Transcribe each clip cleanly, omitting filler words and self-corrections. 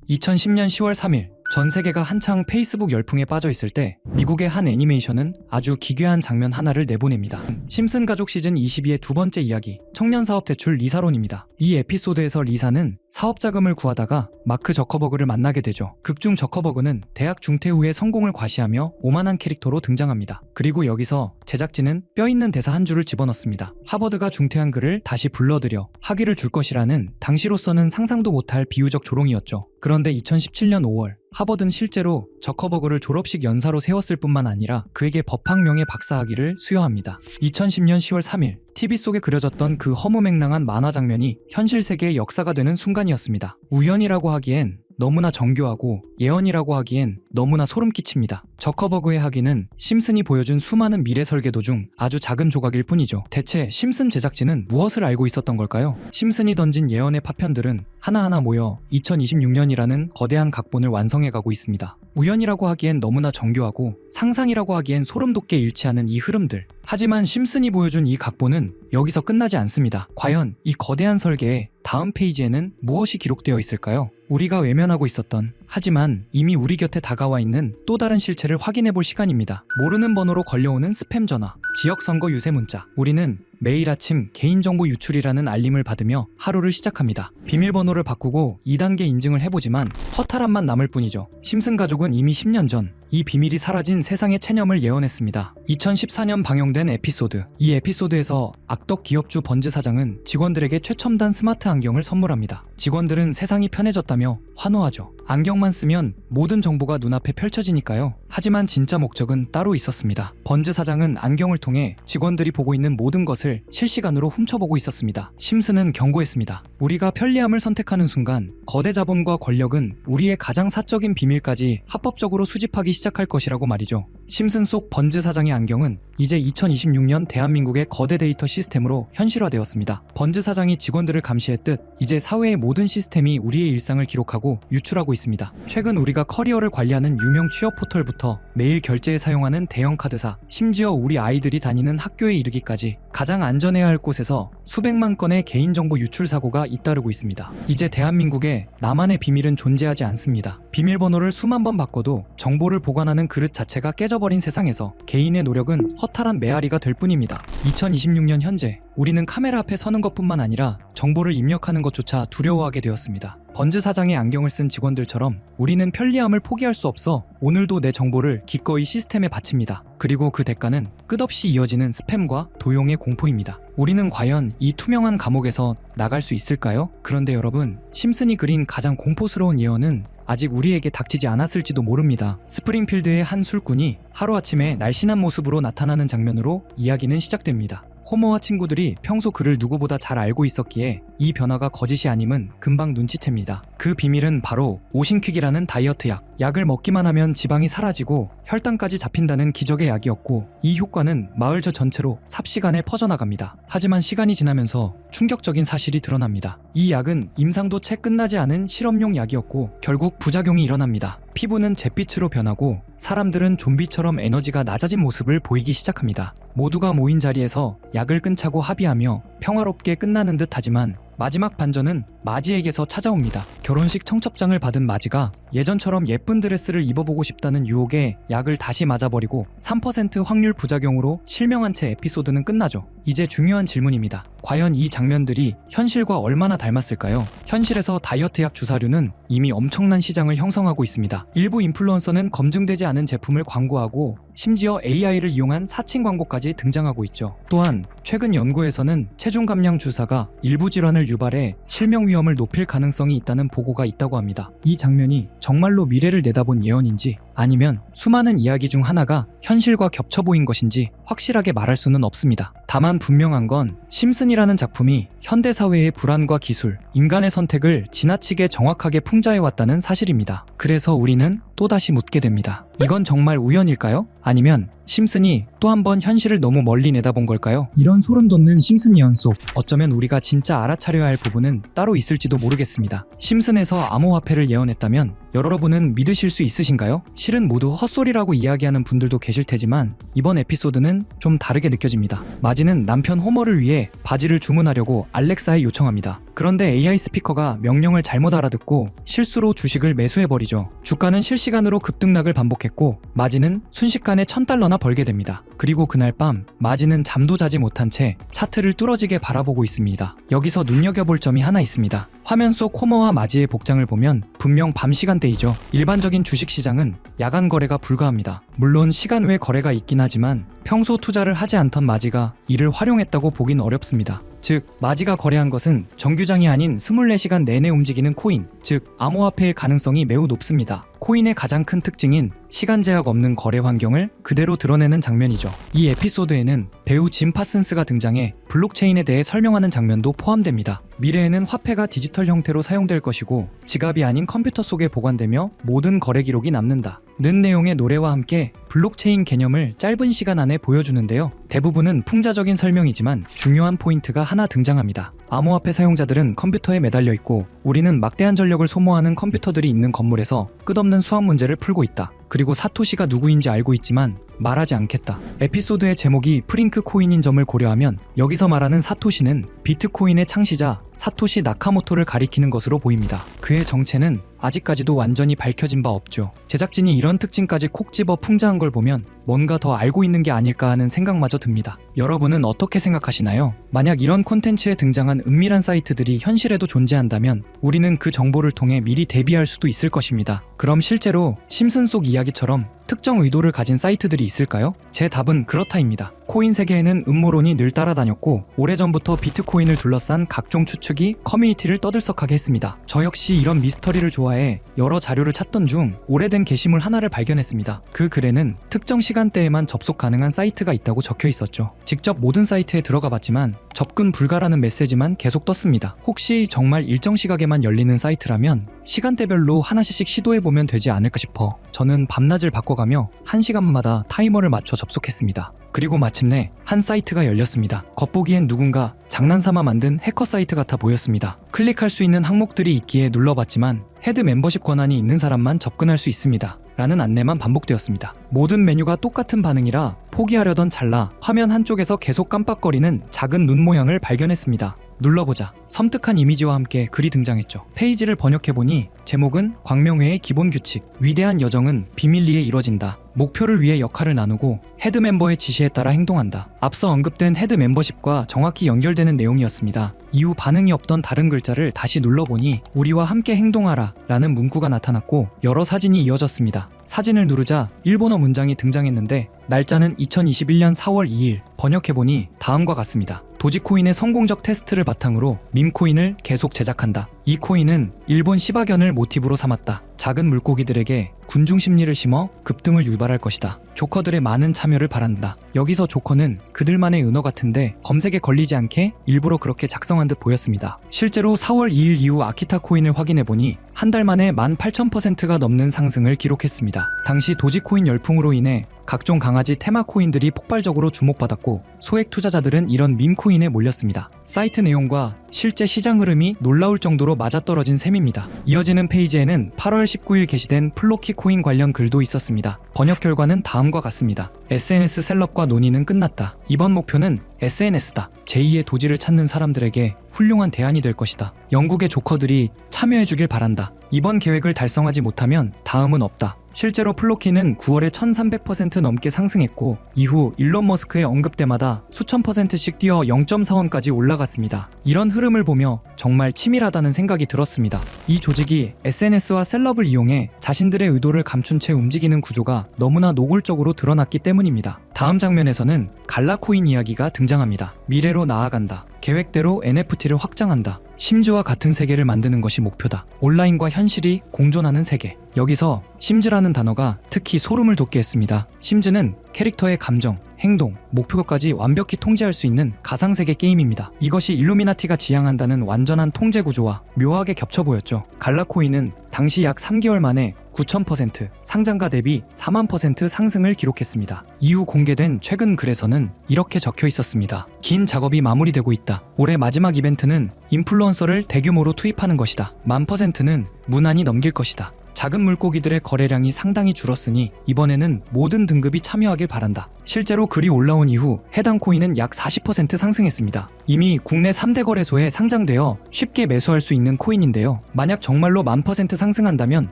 2010년 10월 3일 전 세계가 한창 페이스북 열풍에 빠져 있을 때 미국의 한 애니메이션은 아주 기괴한 장면 하나를 내보냅니다. 심슨 가족 시즌 22의 두 번째 이야기, 청년 사업 대출 리사론입니다. 이 에피소드에서 리사는 사업 자금을 구하다가 마크 저커버그를 만나게 되죠. 극중 저커버그는 대학 중퇴 후에 성공을 과시하며 오만한 캐릭터로 등장합니다. 그리고 여기서 제작진은 뼈있는 대사 한 줄을 집어넣습니다. 하버드가 중퇴한 그를 다시 불러들여 학위를 줄 것이라는 당시로서는 상상도 못할 비유적 조롱이었죠. 그런데 2017년 5월 하버드는 실제로 저커버그를 졸업식 연사로 세웠을 뿐만 아니라 그에게 법학명예 박사학위를 수여합니다. 2010년 10월 3일 TV 속에 그려졌던 그 허무맹랑한 만화 장면이 현실 세계의 역사가 되는 순간이었습니다. 우연이라고 하기엔 너무나 정교하고 예언이라고 하기엔 너무나 소름 끼칩니다. 저커버그의 학위는 심슨이 보여준 수많은 미래 설계도 중 아주 작은 조각일 뿐이죠. 대체 심슨 제작진은 무엇을 알고 있었던 걸까요? 심슨이 던진 예언의 파편들은 하나하나 모여 2026년이라는 거대한 각본을 완성해가고 있습니다. 우연이라고 하기엔 너무나 정교하고 상상이라고 하기엔 소름 돋게 일치하는 이 흐름들. 하지만 심슨이 보여준 이 각본은 여기서 끝나지 않습니다. 과연 이 거대한 설계의 다음 페이지에는 무엇이 기록되어 있을까요? 우리가 외면하고 있었던, 하지만 이미 우리 곁에 다가와 있는 또 다른 실체를 확인해 볼 시간입니다. 모르는 번호로 걸려오는 스팸 전화, 지역선거 유세 문자. 우리는 매일 아침 개인정보 유출이라는 알림을 받으며 하루를 시작합니다. 비밀번호를 바꾸고 2단계 인증을 해보지만 허탈함만 남을 뿐이죠. 심슨 가족은 이미 10년 전 이 비밀이 사라진 세상의 체념을 예언했습니다. 2014년 방영된 에피소드. 이 에피소드에서 악덕 기업주 번즈 사장은 직원들에게 최첨단 스마트 안경을 선물합니다. 직원들은 세상이 편해졌다며 환호하죠. 안경만 쓰면 모든 정보가 눈앞에 펼쳐지니까요. 하지만 진짜 목적은 따로 있었습니다. 번즈 사장은 안경을 통해 직원들이 보고 있는 모든 것을 실시간으로 훔쳐보고 있었습니다. 심슨은 경고했습니다. 우리가 편리함을 선택하는 순간 거대 자본과 권력은 우리의 가장 사적인 비밀까지 합법적으로 수집하기 시작할 것이라고 말이죠. 심슨 속 번즈 사장의 안경은 이제 2026년 대한민국의 거대 데이터 시스템으로 현실화되었습니다. 번즈 사장이 직원들을 감시했듯 이제 사회의 모든 시스템이 우리의 일상을 기록하고 유출하고 있습니다. 최근 우리가 커리어를 관리하는 유명 취업 포털부터 매일 결제에 사용하는 대형 카드사, 심지어 우리 아이들이 다니는 학교에 이르기까지 가장 안전해야 할 곳에서 수백만 건의 개인정보 유출 사고가 잇따르고 있습니다. 이제 대한민국에 나만의 비밀은 존재하지 않습니다. 비밀번호를 수만 번 바꿔도 정보를 보관하는 그릇 자체가 깨져버린 세상에서 개인의 노력은 허탈한 메아리가 될 뿐입니다. 2026년 현재 우리는 카메라 앞에 서는 것뿐만 아니라 정보를 입력하는 것조차 두려워하게 되었습니다. 번즈 사장의 안경을 쓴 직원들처럼 우리는 편리함을 포기할 수 없어 오늘도 내 정보를 기꺼이 시스템에 바칩니다. 그리고 그 대가는 끝없이 이어지는 스팸과 도용의 공포입니다. 우리는 과연 이 투명한 감옥에서 나갈 수 있을까요? 그런데 여러분, 심슨이 그린 가장 공포스러운 예언은 아직 우리에게 닥치지 않았을지도 모릅니다. 스프링필드의 한 술꾼이 하루아침에 날씬한 모습으로 나타나는 장면으로 이야기는 시작됩니다. 호머와 친구들이 평소 그를 누구보다 잘 알고 있었기에 이 변화가 거짓이 아님은 금방 눈치챕니다. 그 비밀은 바로 오신퀵이라는 다이어트 약. 약을 먹기만 하면 지방이 사라지고 혈당까지 잡힌다는 기적의 약이었고 이 효과는 마을 저 전체로 삽시간에 퍼져나갑니다. 하지만 시간이 지나면서 충격적인 사실이 드러납니다. 이 약은 임상도 채 끝나지 않은 실험용 약이었고 결국 부작용이 일어납니다. 피부는 잿빛으로 변하고 사람들은 좀비처럼 에너지가 낮아진 모습을 보이기 시작합니다. 모두가 모인 자리에서 약을 끊자고 합의하며 평화롭게 끝나는 듯 하지만 마지막 반전은 마지에게서 찾아옵니다. 결혼식 청첩장을 받은 마지가 예전처럼 예쁜 드레스를 입어보고 싶다는 유혹에 약을 다시 맞아버리고 3% 확률 부작용으로 실명한 채 에피소드는 끝나죠. 이제 중요한 질문입니다. 과연 이 장면들이 현실과 얼마나 닮았을까요? 현실에서 다이어트 약 주사류는 이미 엄청난 시장을 형성하고 있습니다. 일부 인플루언서는 검증되지 않은 제품을 광고하고 심지어 AI를 이용한 사칭 광고까지 등장하고 있죠. 또한 최근 연구에서는 체중 감량 주사가 일부 질환을 유발해 실명 위험을 높일 가능성이 있다는 보고가 있다고 합니다. 이 장면이 정말로 미래를 내다본 예언인지 아니면 수많은 이야기 중 하나가 현실과 겹쳐 보인 것인지 확실하게 말할 수는 없습니다. 다만 분명한 건 심슨이라는 작품이 현대사회의 불안과 기술, 인간의 선택을 지나치게 정확하게 풍자해왔다는 사실입니다. 그래서 우리는 또다시 묻게 됩니다. 이건 정말 우연일까요? 아니면 심슨이 또 한 번 현실을 너무 멀리 내다본 걸까요? 이런 소름 돋는 심슨 예언 속 어쩌면 우리가 진짜 알아차려야 할 부분은 따로 있을지도 모르겠습니다. 심슨에서 암호화폐를 예언했다면 여러분은 믿으실 수 있으신가요? 실은 모두 헛소리라고 이야기하는 분들도 계실 테지만 이번 에피소드는 좀 다르게 느껴집니다. 마지는 남편 호머를 위해 바지를 주문하려고 알렉사에 요청합니다. 그런데 AI 스피커가 명령을 잘못 알아듣고 실수로 주식을 매수해버리죠. 주가는 실시간으로 급등락을 반복했고 마지는 순식간에 $1000나 벌게 됩니다. 그리고 그날 밤 마지는 잠도 자지 못한 채 차트를 뚫어지게 바라보고 있습니다. 여기서 눈여겨볼 점이 하나 있습니다. 화면 속 호머와 마지의 복장을 보면 분명 밤 시간대이죠. 일반적인 주식시장은 야간 거래가 불가합니다. 물론 시간 외 거래가 있긴 하지만 평소 투자를 하지 않던 마지가 이를 활용했다고 보긴 어렵습니다. 즉, 마지가 거래한 것은 정규장이 아닌 24시간 내내 움직이는 코인, 즉 암호화폐일 가능성이 매우 높습니다. 코인의 가장 큰 특징인 시간 제약 없는 거래 환경을 그대로 드러내는 장면이죠. 이 에피소드에는 배우 짐 파슨스가 등장해 블록체인에 대해 설명하는 장면도 포함됩니다. 미래에는 화폐가 디지털 형태로 사용될 것이고 지갑이 아닌 컴퓨터 속에 보관되며 모든 거래 기록이 남는다 는 내용의 노래와 함께 블록체인 개념을 짧은 시간 안에 보여주는데요. 대부분은 풍자적인 설명이지만 중요한 포인트가 하나 등장합니다. 암호화폐 사용자들은 컴퓨터에 매달려 있고 우리는 막대한 전력을 소모하는 컴퓨터들이 있는 건물에서 끝없는 수학 문제를 풀고 있다. 그리고 사토시가 누구인지 알고 있지만 말하지 않겠다. 에피소드의 제목이 프링크 코인인 점을 고려하면 여기서 말하는 사토시는 비트코인의 창시자 사토시 나카모토를 가리키는 것으로 보입니다. 그의 정체는 아직까지도 완전히 밝혀진 바 없죠. 제작진이 이런 특징까지 콕 집어 풍자한 걸 보면 뭔가 더 알고 있는 게 아닐까 하는 생각마저 듭니다. 여러분은 어떻게 생각하시나요? 만약 이런 콘텐츠에 등장한 은밀한 사이트들이 현실에도 존재한다면 우리는 그 정보를 통해 미리 대비할 수도 있을 것입니다. 그럼 실제로 심슨 속 이야기처럼 특정 의도를 가진 사이트들이 있을까요? 제 답은 그렇다입니다. 코인 세계에는 음모론이 늘 따라다녔고 오래전부터 비트코인을 둘러싼 각종 추측이 커뮤니티를 떠들썩하게 했습니다. 저 역시 이런 미스터리를 좋아해 여러 자료를 찾던 중 오래된 게시물 하나를 발견했습니다. 그 글에는 특정 시간대에만 접속 가능한 사이트가 있다고 적혀 있었죠. 직접 모든 사이트에 들어가 봤지만 접근 불가라는 메시지만 계속 떴습니다. 혹시 정말 일정 시각에만 열리는 사이트라면 시간대별로 하나씩 시도해보면 되지 않을까 싶어 저는 밤낮을 바꿔가며 1시간마다 타이머를 맞춰 접속했습니다. 그리고 마침내 한 사이트가 열렸습니다. 겉보기엔 누군가 장난삼아 만든 해커 사이트 같아 보였습니다. 클릭할 수 있는 항목들이 있기에 눌러봤지만 헤드 멤버십 권한이 있는 사람만 접근할 수 있습니다. 라는 안내만 반복되었습니다. 모든 메뉴가 똑같은 반응이라 포기하려던 찰나 화면 한쪽에서 계속 깜빡거리는 작은 눈 모양을 발견했습니다. 눌러보자 섬뜩한 이미지와 함께 글이 등장했죠. 페이지를 번역해보니 제목은 광명회의 기본 규칙, 위대한 여정은 비밀리에 이뤄진다. 목표를 위해 역할을 나누고 헤드 멤버의 지시에 따라 행동한다. 앞서 언급된 헤드 멤버십과 정확히 연결되는 내용이었습니다. 이후 반응이 없던 다른 글자를 다시 눌러보니 우리와 함께 행동하라 라는 문구가 나타났고 여러 사진이 이어졌습니다. 사진을 누르자 일본어 문장이 등장했는데 날짜는 2021년 4월 2일, 번역해보니 다음과 같습니다. 도지코인의 성공적 테스트를 바탕으로 밈코인을 계속 제작한다. 이 코인은 일본 시바견을 모티브로 삼았다. 작은 물고기들에게 군중 심리를 심어 급등을 유발할 것이다. 조커들의 많은 참여를 바란다. 여기서 조커는 그들만의 은어 같은데 검색에 걸리지 않게 일부러 그렇게 작성한 듯 보였습니다. 실제로 4월 2일 이후 아키타 코인을 확인해보니 한 달 만에 18,000%가 넘는 상승을 기록했습니다. 당시 도지코인 열풍으로 인해 각종 강아지 테마 코인들이 폭발적으로 주목받았고 소액 투자자들은 이런 밈코인에 몰렸습니다. 사이트 내용과 실제 시장 흐름이 놀라울 정도로 맞아떨어진 셈입니다. 이어지는 페이지에는 8월 19일 게시된 플로키 코인 관련 글도 있었습니다. 번역 결과는 다음과 같습니다. SNS 셀럽과 논의는 끝났다. 이번 목표는 SNS다. 제2의 도지를 찾는 사람들에게 훌륭한 대안이 될 것이다. 영국의 조커들이 참여해주길 바란다. 이번 계획을 달성하지 못하면 다음은 없다. 실제로 플로키는 9월에 1300% 넘게 상승했고 이후 일론 머스크의 언급 때마다 수천 %씩 뛰어 0.4원까지 올라갔습니다. 이런 흐름을 보며 정말 치밀하다는 생각이 들었습니다. 이 조직이 SNS와 셀럽을 이용해 자신들의 의도를 감춘 채 움직이는 구조가 너무나 노골적으로 드러났기 때문입니다. 다음 장면에서는 갈라코인 이야기가 등장합니다. 미래로 나아간다. 계획대로 NFT를 확장한다. 심즈와 같은 세계를 만드는 것이 목표다. 온라인과 현실이 공존하는 세계. 여기서 심즈라는 단어가 특히 소름을 돋게 했습니다. 심즈는 캐릭터의 감정, 행동, 목표까지 완벽히 통제할 수 있는 가상세계 게임입니다. 이것이 일루미나티가 지향한다는 완전한 통제 구조와 묘하게 겹쳐 보였죠. 갈라코인은 당시 약 3개월 만에 9,000%, 상장가 대비 40,000% 상승을 기록했습니다. 이후 공개된 최근 글에서는 이렇게 적혀 있었습니다. 긴 작업이 마무리되고 있다. 올해 마지막 이벤트는 인플루언서를 대규모로 투입하는 것이다. 10,000%는 무난히 넘길 것이다. 작은 물고기들의 거래량이 상당히 줄었으니 이번에는 모든 등급이 참여하길 바란다. 실제로 글이 올라온 이후 해당 코인은 약 40% 상승했습니다. 이미 국내 3대 거래소에 상장되어 쉽게 매수할 수 있는 코인인데요. 만약 정말로 1000% 상승한다면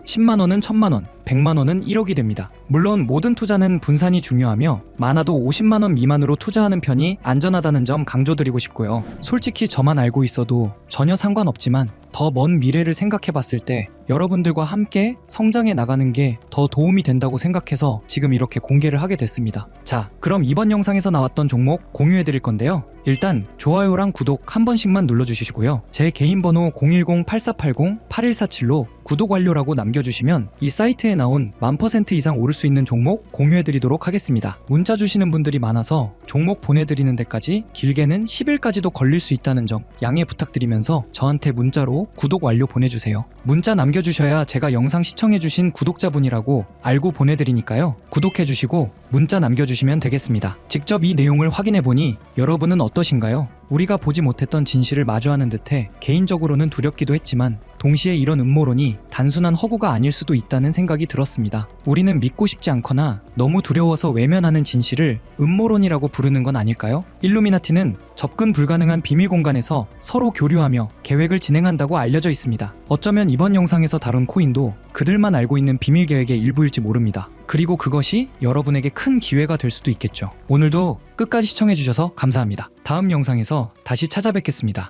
10만원은 1000만원, 100만원은 1억이 됩니다. 물론 모든 투자는 분산이 중요하며 많아도 50만원 미만으로 투자하는 편이 안전하다는 점 강조드리고 싶고요. 솔직히 저만 알고 있어도 전혀 상관없지만 더 먼 미래를 생각해 봤을 때 여러분들과 함께 성장해 나가는 게 더 도움이 된다고 생각해서 지금 이렇게 공개를 하게 됐습니다. 자, 그럼 이번 영상에서 나왔던 종목 공유해 드릴 건데요. 일단 좋아요랑 구독 한 번씩만 눌러주시고요. 제 개인 번호 010-8480-8147로 구독 완료라고 남겨주시면 이 사이트에 나온 1000% 이상 오를 수 있는 종목 공유해드리도록 하겠습니다. 문자 주시는 분들이 많아서 종목 보내드리는 데까지 길게는 10일까지도 걸릴 수 있다는 점 양해 부탁드리면서 저한테 문자로 구독 완료 보내주세요. 문자 남겨주셔야 제가 영상 시청해주신 구독자분이라고 알고 보내드리니까요. 구독해주시고 문자 남겨주시면 되겠습니다. 직접 이 내용을 확인해보니 여러분은 어떠신가요? 우리가 보지 못했던 진실을 마주하는 듯해 개인적으로는 두렵기도 했지만 동시에 이런 음모론이 단순한 허구가 아닐 수도 있다는 생각이 들었습니다. 우리는 믿고 싶지 않거나 너무 두려워서 외면하는 진실을 음모론이라고 부르는 건 아닐까요? 일루미나티는 접근 불가능한 비밀 공간에서 서로 교류하며 계획을 진행한다고 알려져 있습니다. 어쩌면 이번 영상에서 다룬 코인도 그들만 알고 있는 비밀 계획의 일부일지 모릅니다. 그리고 그것이 여러분에게 큰 기회가 될 수도 있겠죠. 오늘도 끝까지 시청해주셔서 감사합니다. 다음 영상에서 다시 찾아뵙겠습니다.